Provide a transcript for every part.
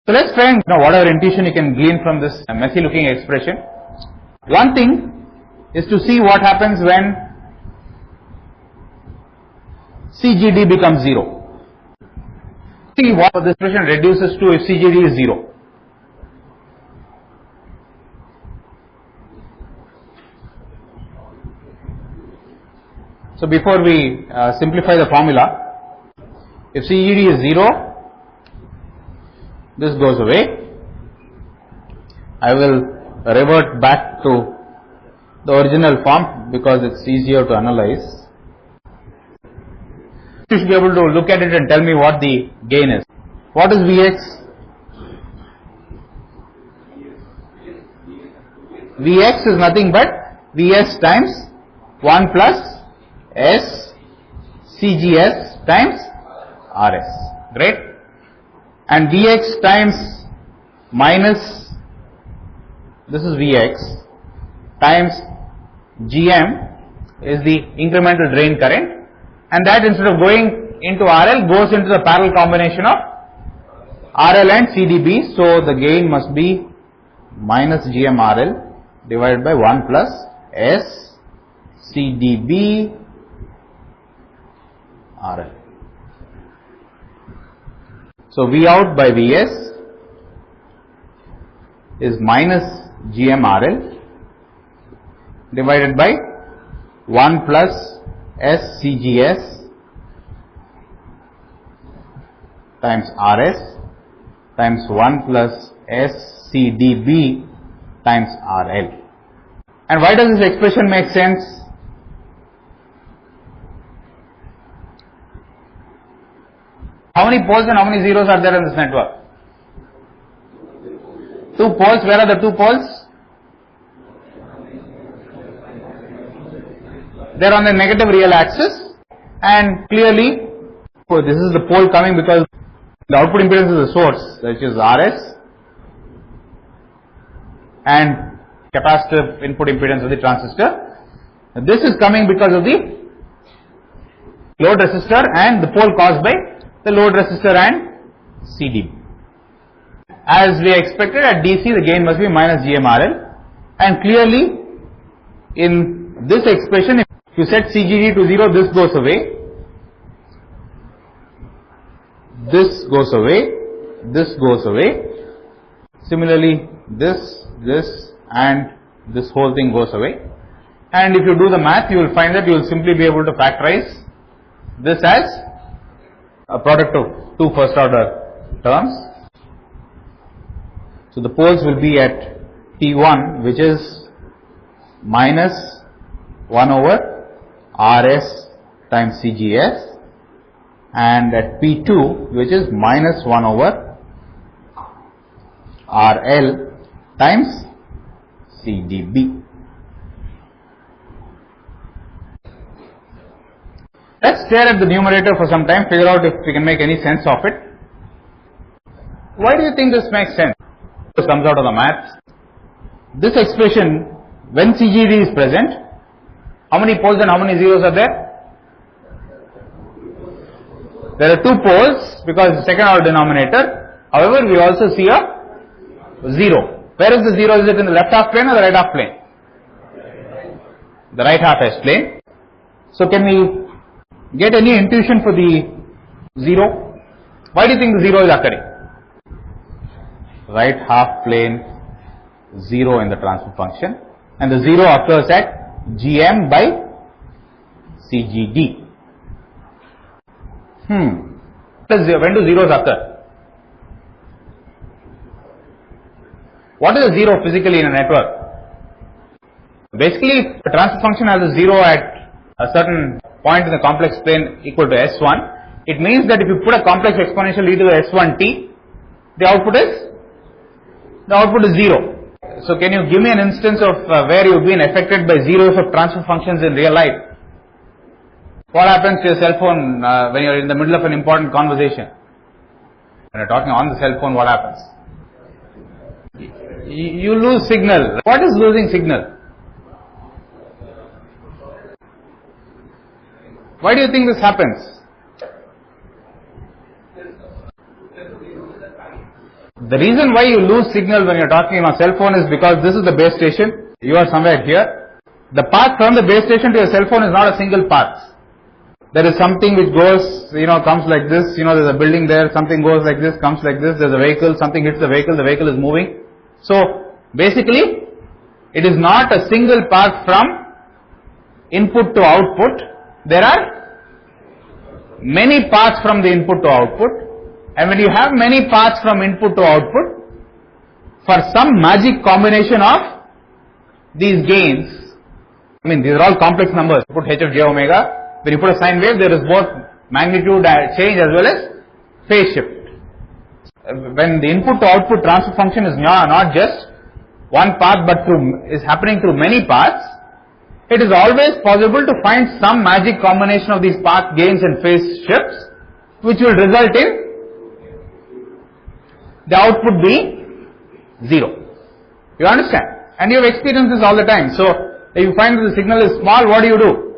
So let's try and whatever intuition you can glean from this messy looking expression. One thing is to see what happens when CGD becomes 0. See what this expression reduces to if CGD is 0. So before we simplify the formula, if CGD is 0, this goes away. I will revert back to the original form because it's easier to analyze. You should be able to look at it and tell me what the gain is. What is Vx? Vx is nothing but Vs times 1 plus S CGS times Rs. Great. And Vx times minus, this is Vx, times Gm is the incremental drain current, and that instead of going into RL goes into the parallel combination of RL and CDB, so the gain must be minus Gm RL divided by 1 plus S CDB RL. So V out by Vs is minus Gm RL divided by 1 plus S CGS times Rs times 1 plus S CDB times RL. And why does this expression make sense? How many poles and how many zeros are there in this network? 2 poles. Where are the 2 poles? They are on the negative real axis, and clearly this is the pole coming because the output impedance is the source, which is Rs, and capacitive input impedance of the transistor. This is coming because of the load resistor and the pole caused by the load resistor and CD. As we expected at DC, the gain must be minus GMRL, and clearly in this expression, if you set CGD to 0, this goes away, this goes away, this goes away. Similarly, this and this whole thing goes away. And if you do the math, you will find that you will simply be able to factorize this as a product of 2 first order terms. So the poles will be at T1, which is minus 1 over Rs times CGS, and at P2, which is minus 1 over RL times CDB. Let's stare at the numerator for some time, figure out if we can make any sense of it. Why do you think this makes sense? This comes out of the maths. This expression, when CGD is present, how many poles and how many zeros are there? There are 2 poles because the second order denominator. However, we also see a 0. Where is the 0? Is it in the left half plane or the right half plane? The right half S plane. So can we get any intuition for the 0? Why do you think the 0 is occurring? Right half plane 0 in the transfer function, and the 0 occurs at Gm by CGD. When do zeros occur? What is a 0 physically in a network? Basically, if the transfer function has a 0 at a certain point in the complex plane equal to S1, it means that if you put a complex exponential e to the S1t, the output is 0. So can you give me an instance of where you've been affected by zeros of transfer functions in real life? What happens to your cell phone when you're in the middle of an important conversation? When you're talking on the cell phone, what happens? You lose signal. What is losing signal? Why do you think this happens? The reason why you lose signal when you're talking on a cell phone is because this is the base station. You are somewhere here. The path from the base station to your cell phone is not a single path. There is something which goes, comes like this, there's a building there, something goes like this, comes like this, there's a vehicle, something hits the vehicle is moving. So, basically, it is not a single path from input to output. There are many paths from the input to output, and when you have many paths from input to output, for some magic combination of these gains, these are all complex numbers, put h of j omega. When you put a sine wave, there is both magnitude change as well as phase shift. When the input to output transfer function is not just one path but is happening through many paths, it is always possible to find some magic combination of these path gains and phase shifts which will result in the output being 0. You understand? And you have experienced this all the time. So, if you find that the signal is small, what do?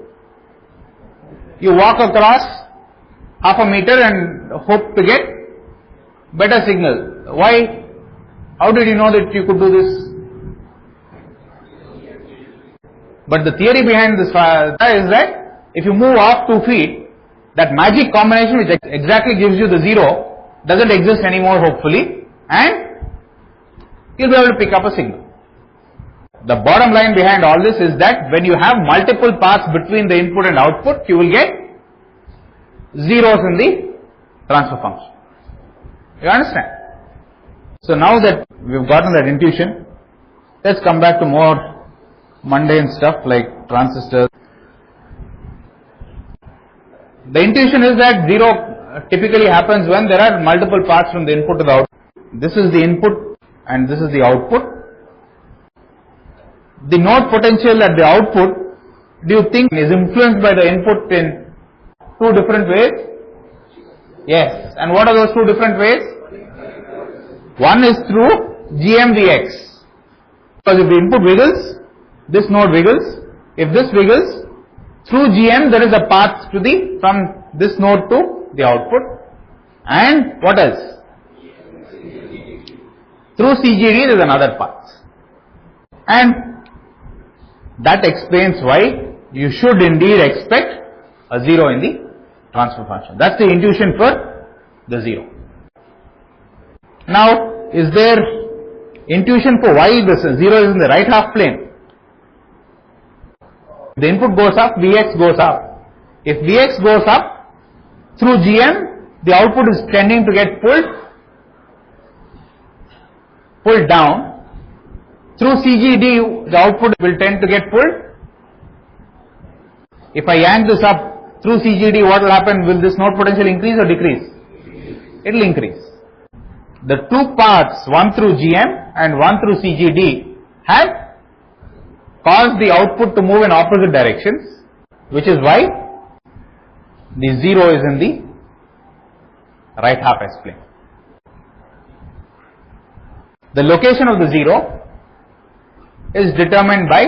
You walk across half a meter and hope to get better signal. Why? How did you know that you could do this? But the theory behind this is that if you move off 2 feet, that magic combination which exactly gives you the 0 doesn't exist anymore, hopefully, and you'll be able to pick up a signal. The bottom line behind all this is that when you have multiple paths between the input and output, you will get zeros in the transfer function. You understand? So now that we've gotten that intuition, let's come back to more mundane stuff like transistors. The intuition is that 0 typically happens when there are multiple paths from the input to the output. This is the input and this is the output. The node potential at the output, do you think is influenced by the input in 2 different ways? Yes. And what are those 2 different ways? One is through GMVX. Because if the input wiggles, this node wiggles. If this wiggles, through GM there is a path to from this node to the output. And what else? Through CGD there is another path. And that explains why you should indeed expect a 0 in the transfer function. That's the intuition for the 0. Now, is there intuition for why the 0 is in the right half plane? The input goes up, Vx goes up. If Vx goes up, through GM, the output is tending to get pulled down. Through CGD, the output will tend to get pulled. If I yank this up through CGD, what will happen? Will this node potential increase or decrease? It will increase. The 2 paths, one through GM and one through CGD, have caused the output to move in opposite directions, which is why the 0 is in the right half S plane. The location of the 0 is determined by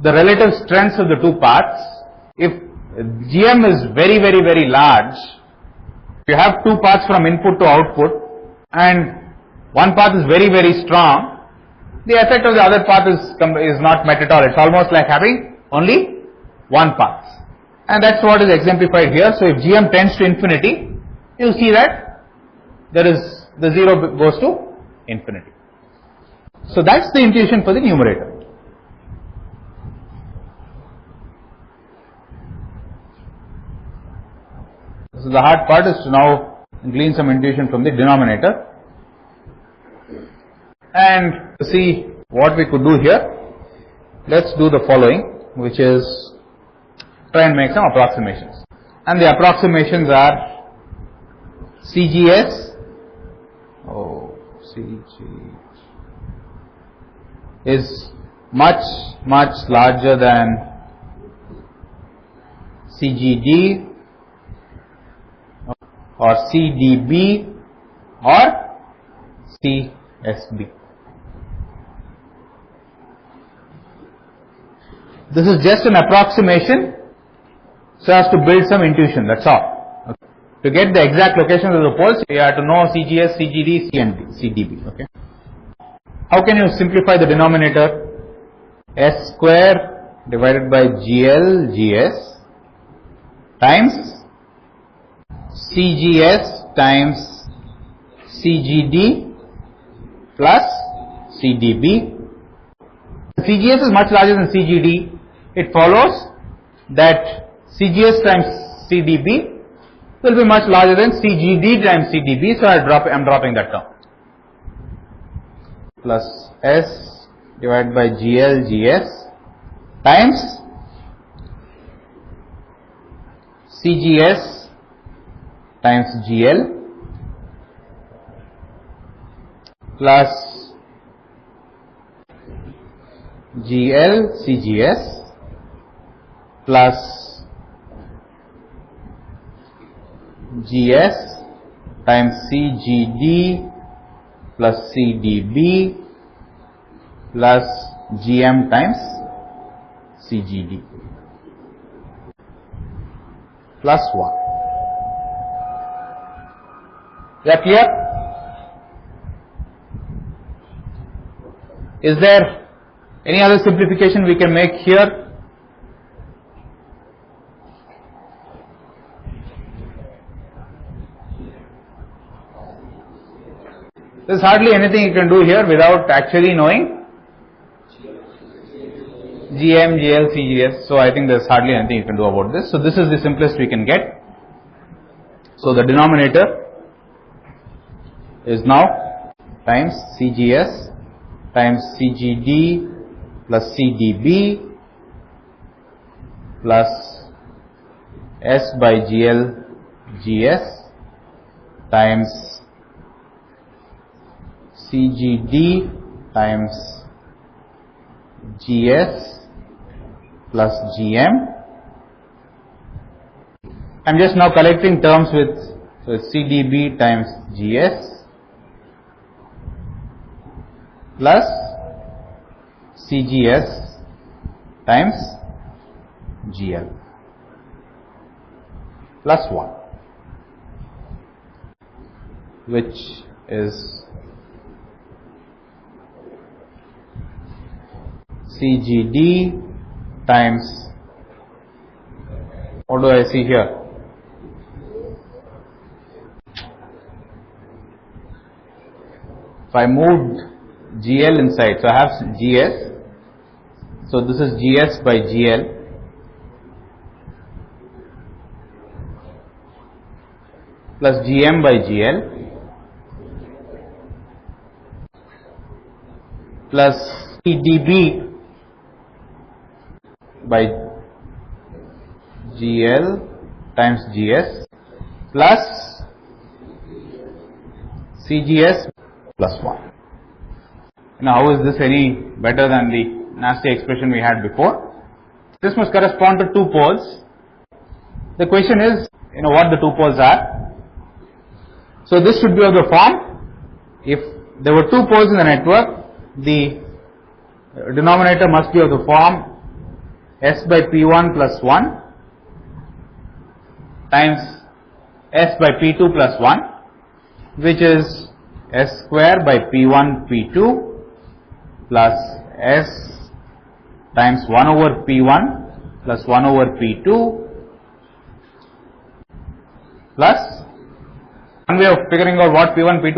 the relative strengths of the 2 paths. If GM is very, very, very large, you have 2 paths from input to output and one path is very, very strong, the effect of the other path is not met at all. It's almost like having only one path. And that's what is exemplified here. So if GM tends to infinity, you see that there is the 0 goes to infinity. So that's the intuition for the numerator. So the hard part is to now glean some intuition from the denominator and to see what we could do here. Let's do the following, which is try and make some approximations. And the approximations are CGS, CG is much larger than CGD or CDB or CSB. This is just an approximation so as to build some intuition, that's all. Okay. To get the exact locations of the poles, you have to know CGS, CGD, CDB. Okay. How can you simplify the denominator? S square divided by GL GS times CGS times CGD plus CDB. CGS is much larger than CGD. It follows that CGS times CDB will be much larger than CGD times CDB, so I am dropping that term. Plus S divided by GL GS times CGS times GL plus GL CGS plus GS times CGD plus CDB plus GM times CGD plus 1. Is that clear? Is there any other simplification we can make here? There's hardly anything you can do here without actually knowing GM, GL, CGS. So I think there's hardly anything you can do about this. So this is the simplest we can get. So the denominator is now times CGS times CGD plus CDB plus S by GL GS times CGD times GS plus GM. I'm just now collecting terms with, so it's CDB times GS plus CGS times GL plus 1, which is CGD times, what do I see here? If I moved GL inside, so I have GS, so this is GS by GL plus GM by GL plus CDB by GL times GS plus CGS plus 1. Now how is this any better than the nasty expression we had before? This must correspond to two poles. The question is, what the two poles are. So this should be of the form, if there were two poles in the network, the denominator must be of the form S by P1 plus 1 times S by P2 plus 1, which is S square by P1 P2 plus S times 1 over P1 plus 1 over P2 plus, one way of figuring out what P1 P2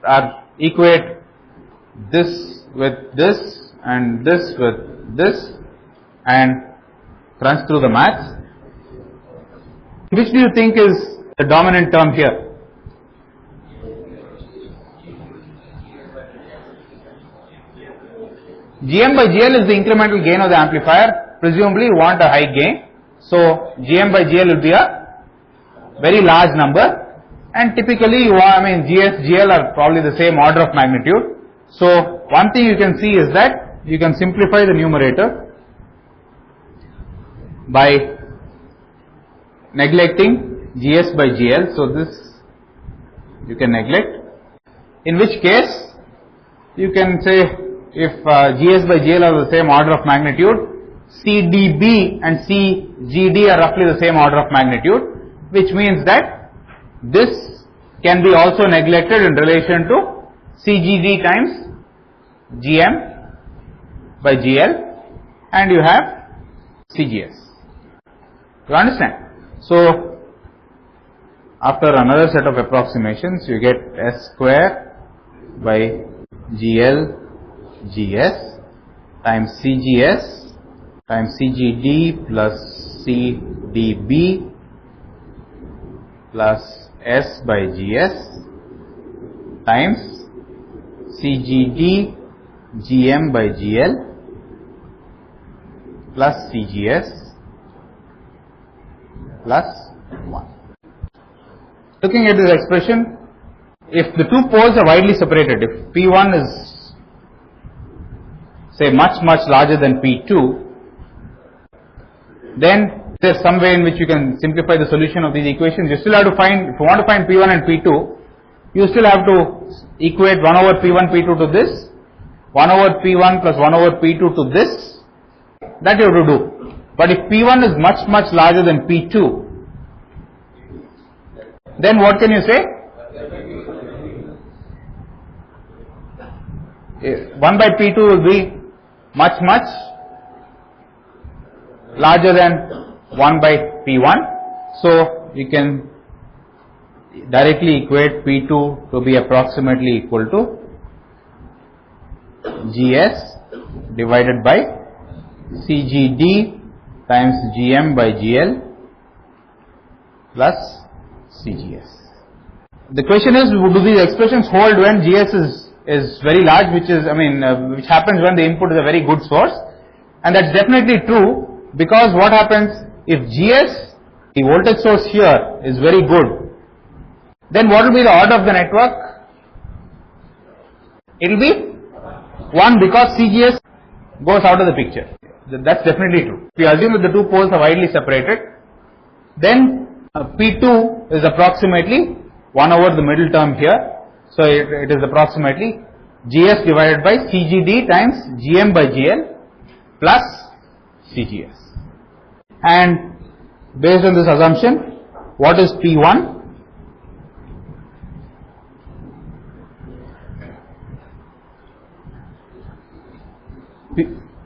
are equate this with this and this with this and crunch through the maths. Which do you think is the dominant term here? GM by GL is the incremental gain of the amplifier. Presumably you want a high gain. So GM by GL will be a very large number. And typically GS, GL are probably the same order of magnitude. So one thing you can see is that you can simplify the numerator by neglecting GS by GL. So this you can neglect. In which case you can say, if GS by GL are the same order of magnitude, CDB and CGD are roughly the same order of magnitude, which means that this can be also neglected in relation to CGD times GM by GL, and you have CGS. You understand? So after another set of approximations, you get S square by GL GS times CGS times CGD plus CDB plus S by GS times CGD GM by GL plus CGS plus 1. Looking at this expression, if the two poles are widely separated, if P1 is say much larger than P2, then there's some way in which you can simplify the solution of these equations. You still have to find, if you want to find P1 and P2, you still have to equate 1 over P1 P2 to this, 1 over P1 plus 1 over P2 to this. That you have to do. But if P1 is much larger than P2, then what can you say? 1 by P2 will be much larger than 1 by P1. So you can directly equate P2 to be approximately equal to GS divided by CGD times GM by GL plus CGS. The question is, do these expressions hold when GS is very large, which happens when the input is a very good source? And that's definitely true, because what happens if GS, the voltage source here, is very good, then what will be the order of the network? It will be 1, because CGS goes out of the picture. That's definitely true. If you assume that the two poles are widely separated, then P2 is approximately 1 over the middle term here. So it is approximately GS divided by CGD times GM by GL plus CGS. And based on this assumption, what is P1?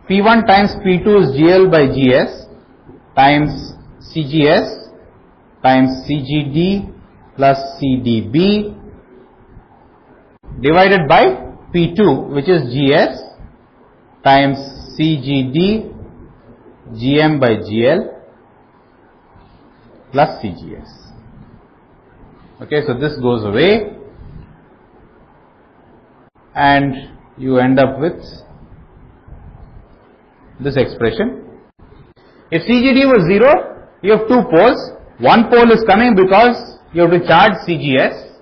P1 times P2 is GL by GS times CGS times CGD plus CDB divided by P2, which is GS times CGD GM by GL plus CGS. Okay, so this goes away and you end up with this expression. If CGD was 0, you have two poles. One pole is coming because you have to charge CGS.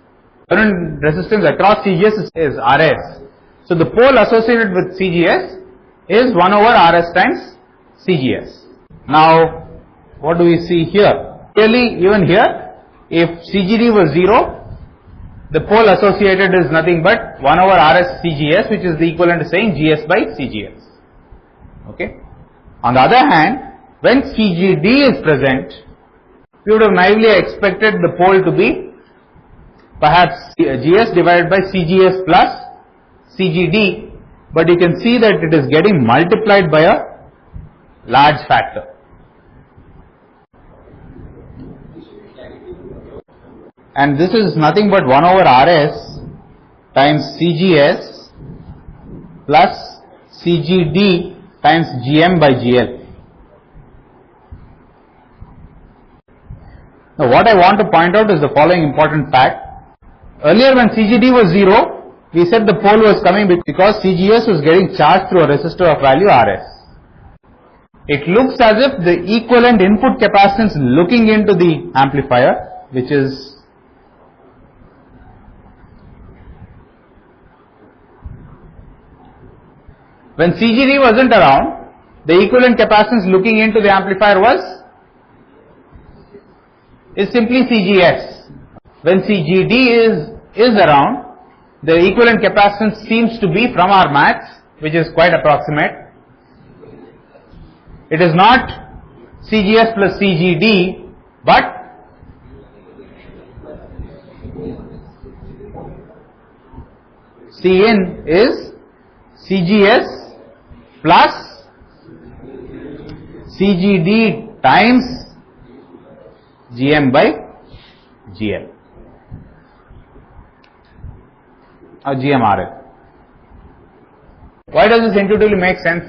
Current resistance across CGS is RS. So the pole associated with CGS is 1 over RS times CGS. Now, what do we see here? Clearly, even here, if CGD was 0, the pole associated is nothing but 1 over RS CGS, which is the equivalent to saying GS by CGS. Okay. On the other hand, when CGD is present, we would have naively expected the pole to be perhaps GS divided by CGS plus CGD, but you can see that it is getting multiplied by a large factor. And this is nothing but 1 over RS times CGS plus CGD times GM by GL. Now what I want to point out is the following important fact. Earlier when CGD was 0, we said the pole was coming because CGS was getting charged through a resistor of value RS. It looks as if the equivalent input capacitance looking into the amplifier, which is when CGD wasn't around, the equivalent capacitance looking into the amplifier is simply CGS. When CGD is around, the equivalent capacitance seems to be from our maths, which is quite approximate. It is not CGS plus CGD, but Cin is CGS plus CGD times GM by GL or GMRL. Why does this intuitively make sense?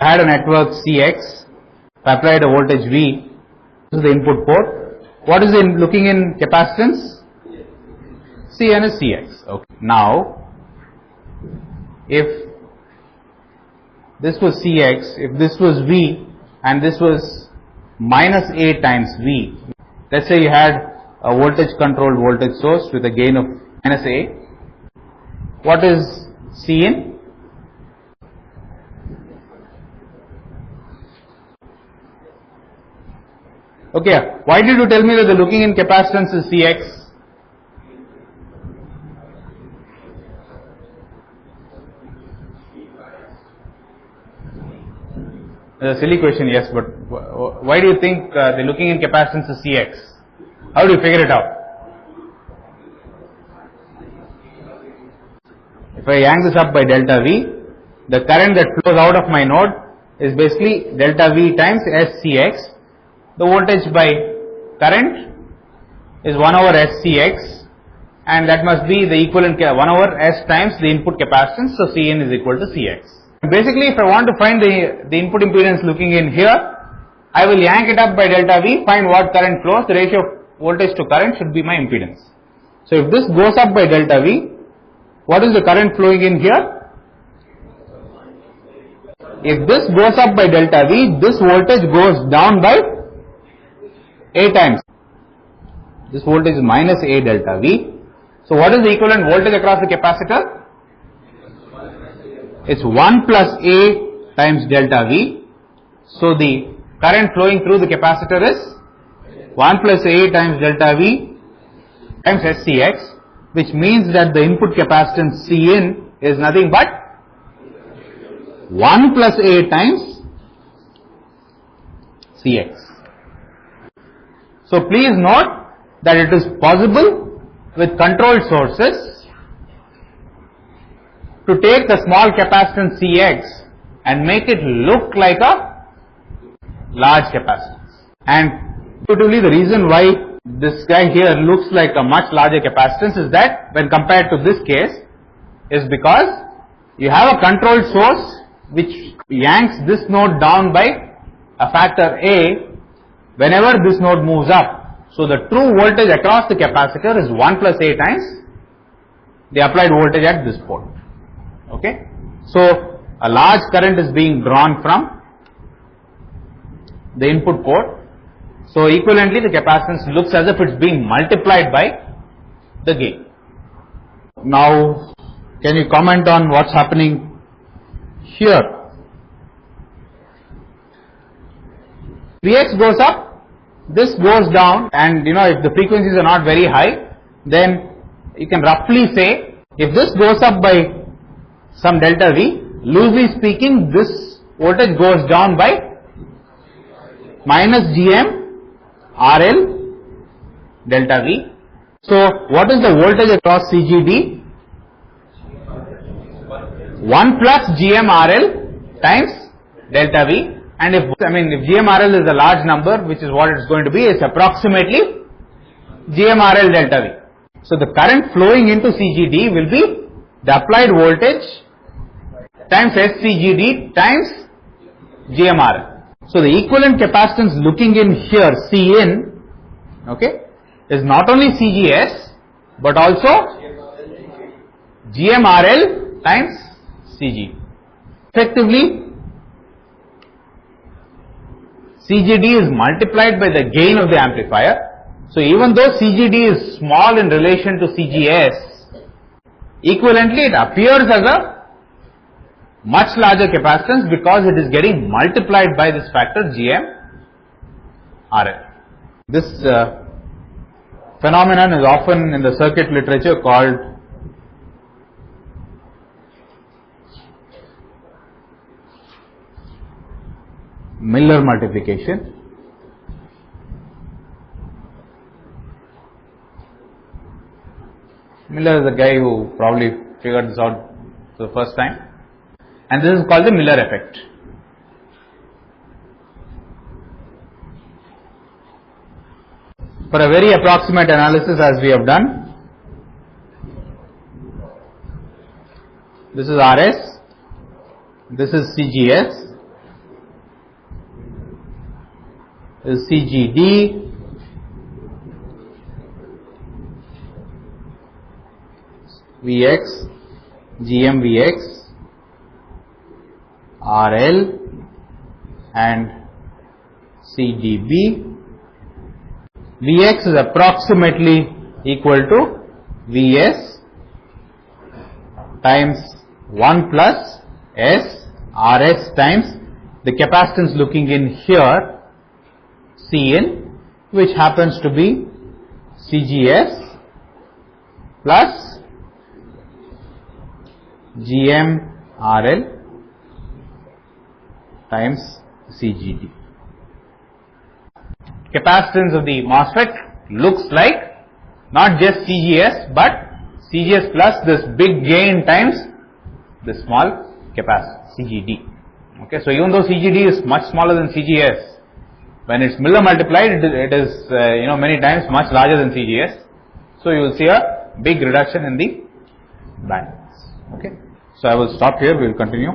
I had a network Cx, I applied a voltage V, this is the input port. What is looking in capacitance? Cn is Cx. Okay. Now, if this was Cx, if this was V and this was minus A times V, let's say you had a voltage controlled voltage source with a gain of minus A, what is Cin? Okay, why did you tell me that the looking in capacitance is Cx? It's a silly question, yes, but why do you think the looking in capacitance is Cx? How do you figure it out? If I yank this up by delta V, the current that flows out of my node is basically delta V times SCx. The voltage by current is 1 over SCx, and that must be the equivalent 1 over S times the input capacitance, so Cn is equal to Cx. Basically, if I want to find the input impedance looking in here, I will yank it up by delta V, find what current flows, the ratio of voltage to current should be my impedance. So if this goes up by delta V, what is the current flowing in here? If this goes up by delta V, this voltage goes down by A times. This voltage is minus A delta V. So what is the equivalent voltage across the capacitor? It's 1 plus A times delta V. So the current flowing through the capacitor is 1 plus A times delta V times SCx, which means that the input capacitance Cin is nothing but 1 plus A times Cx. So please note that it is possible with controlled sources to take the small capacitance Cx and make it look like a large capacitance. And intuitively the reason why this guy here looks like a much larger capacitance is that when compared to this case is because you have a controlled source which yanks this node down by a factor A whenever this node moves up. So the true voltage across the capacitor is 1 plus A times the applied voltage at this port. Okay. So a large current is being drawn from the input port. So equivalently the capacitance looks as if it's being multiplied by the gain. Now can you comment on what's happening here? Vx goes up, this goes down, and if the frequencies are not very high, then you can roughly say if this goes up by some delta V, loosely speaking this voltage goes down by minus Gm RL delta V. So what is the voltage across CGD? 1 plus Gm RL times delta V. And if GMRL is a large number, which is what it's going to be, it's approximately GMRL delta V. So the current flowing into CGD will be the applied voltage times SCGD times GMRL. So the equivalent capacitance looking in here, Cin, okay, is not only CGS but also GMRL times CG. Effectively, CGD is multiplied by the gain of the amplifier. So even though CGD is small in relation to CGS, equivalently it appears as a much larger capacitance because it is getting multiplied by this factor GM RL. This phenomenon is often in the circuit literature called Miller multiplication. Miller is the guy who probably figured this out for the first time, and this is called the Miller effect. For a very approximate analysis, as we have done, this is RS, this is CGS, this is CGD, VX, GMVX, RL and CDB. Vx is approximately equal to Vs times 1 plus S Rs times the capacitance looking in here, Cin, which happens to be CGS plus GMRL times CGD. Capacitance of the MOSFET looks like not just CGS but CGS plus this big gain times the small capacitance CGD. Okay, so even though CGD is much smaller than CGS, when it's Miller multiplied, it is many times much larger than CGS. So you will see a big reduction in the bandwidth. Okay, so I will stop here. We will continue.